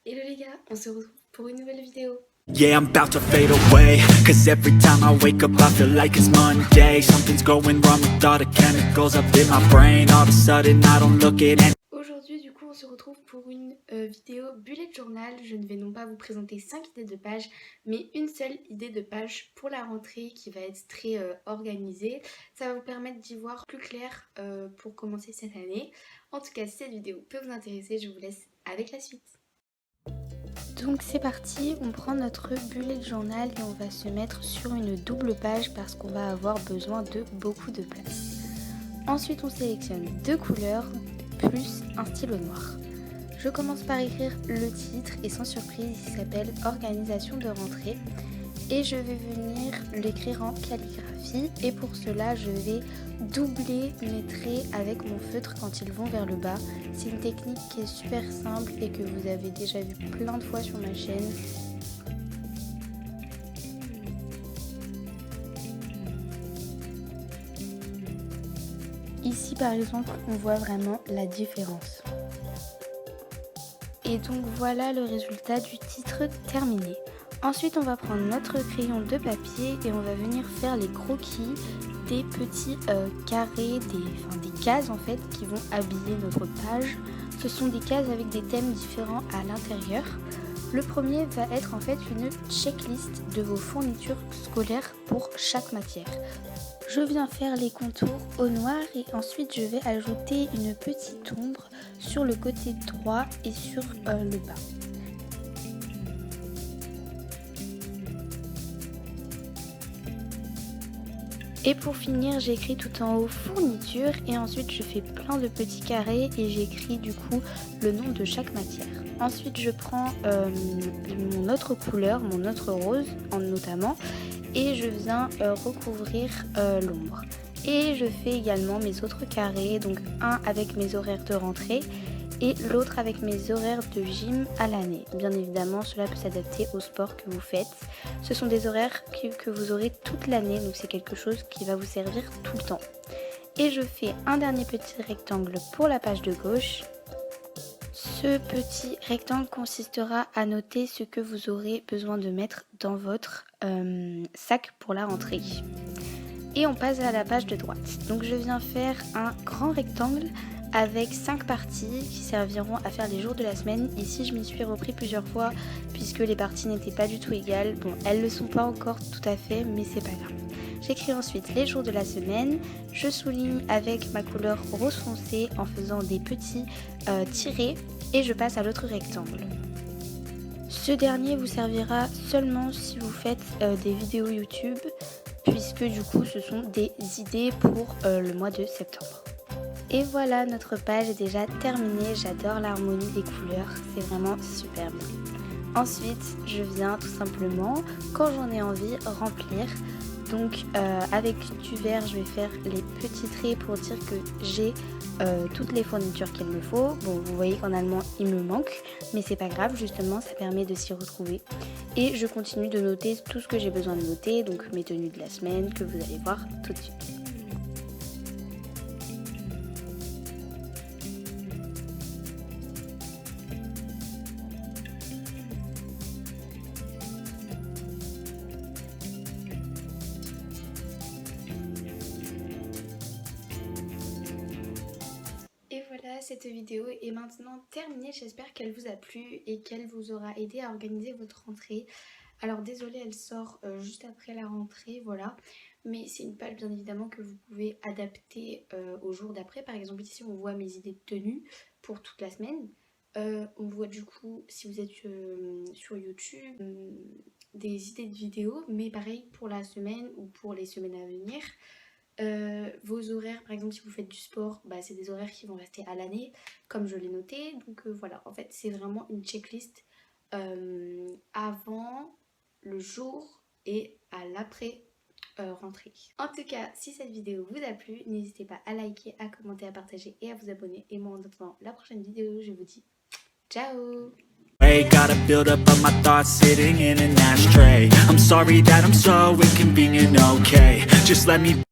Hello les gars, on se retrouve pour une nouvelle vidéo. Yeah, I'm about to fade away, cause every time I wake up I feel like it's Monday. Something's going wrong with all the chemicals up in my brain. All of a sudden I don't look at any... Aujourd'hui du coup on se retrouve pour une vidéo bullet journal. Je ne vais non pas vous présenter 5 idées de page, mais une seule idée de page pour la rentrée qui va être très organisée. Ça va vous permettre d'y voir plus clair pour commencer cette année. En tout cas si cette vidéo peut vous intéresser, je vous laisse avec la suite. Donc c'est parti, on prend notre bullet journal et on va se mettre sur une double page parce qu'on va avoir besoin de beaucoup de place. Ensuite on sélectionne 2 couleurs plus un stylo noir. Je commence par écrire le titre et sans surprise il s'appelle organisation de rentrée et je vais venir l'écrire en calligraphie et pour cela je vais doubler mes traits avec mon feutre quand ils vont vers le bas. C'est une technique qui est super simple et que vous avez déjà vu plein de fois sur ma chaîne. Ici par exemple on voit vraiment la différence. Et donc voilà le résultat du titre terminé. Ensuite on va prendre notre crayon de papier et on va venir faire les croquis des petits carrés, des cases en fait qui vont habiller notre page. Ce sont des cases avec des thèmes différents à l'intérieur. Le premier va être en fait une checklist de vos fournitures scolaires pour chaque matière. Je viens faire les contours au noir et ensuite je vais ajouter une petite ombre sur le côté droit et sur le bas. Et pour finir, j'écris tout en haut fourniture et ensuite je fais plein de petits carrés et j'écris du coup le nom de chaque matière. Ensuite je prends mon autre couleur, mon autre rose notamment, et je viens recouvrir l'ombre. Et je fais également mes autres carrés, donc un avec mes horaires de rentrée et l'autre avec mes horaires de gym à l'année. Bien évidemment, cela peut s'adapter au sport que vous faites. Ce sont des horaires que vous aurez toute l'année, donc c'est quelque chose qui va vous servir tout le temps. Et je fais un dernier petit rectangle pour la page de gauche. Ce petit rectangle consistera à noter ce que vous aurez besoin de mettre dans votre sac pour la rentrée. Et on passe à la page de droite. Donc je viens faire un grand rectangle avec 5 parties qui serviront à faire les jours de la semaine. Ici je m'y suis repris plusieurs fois puisque les parties n'étaient pas du tout égales. Bon, elles ne le sont pas encore tout à fait, mais c'est pas grave. J'écris ensuite les jours de la semaine. Je souligne avec ma couleur rose foncé en faisant des petits tirés et je passe à l'autre rectangle. Ce dernier vous servira seulement si vous faites des vidéos YouTube puisque du coup ce sont des idées pour le mois de septembre. Et voilà, notre page est déjà terminée. J'adore l'harmonie des couleurs, c'est vraiment super bien. Ensuite, je viens tout simplement, quand j'en ai envie, remplir. Donc avec du vert, je vais faire les petits traits pour dire que j'ai toutes les fournitures qu'il me faut. Bon, vous voyez qu'en allemand, il me manque, mais c'est pas grave, justement, ça permet de s'y retrouver. Et je continue de noter tout ce que j'ai besoin de noter, donc mes tenues de la semaine, que vous allez voir tout de suite. Et voilà, cette vidéo est maintenant terminée. J'espère qu'elle vous a plu et qu'elle vous aura aidé à organiser votre rentrée. Alors désolée, elle sort juste après la rentrée, voilà. Mais c'est une page bien évidemment que vous pouvez adapter au jour d'après. Par exemple ici on voit mes idées de tenue pour toute la semaine. On voit du coup, si vous êtes sur YouTube, des idées de vidéos. Mais pareil pour la semaine ou pour les semaines à venir. Vos horaires, par exemple si vous faites du sport, bah, c'est des horaires qui vont rester à l'année comme je l'ai noté, donc voilà, en fait c'est vraiment une checklist avant, le jour et à l'après rentrée. En tout cas, si cette vidéo vous a plu, n'hésitez pas à liker, à commenter, à partager et à vous abonner. Et moi en attendant la prochaine vidéo, je vous dis ciao. Gotta build up of my thoughts sitting in an ashtray. I'm sorry that I'm so inconvenient, okay. Just let me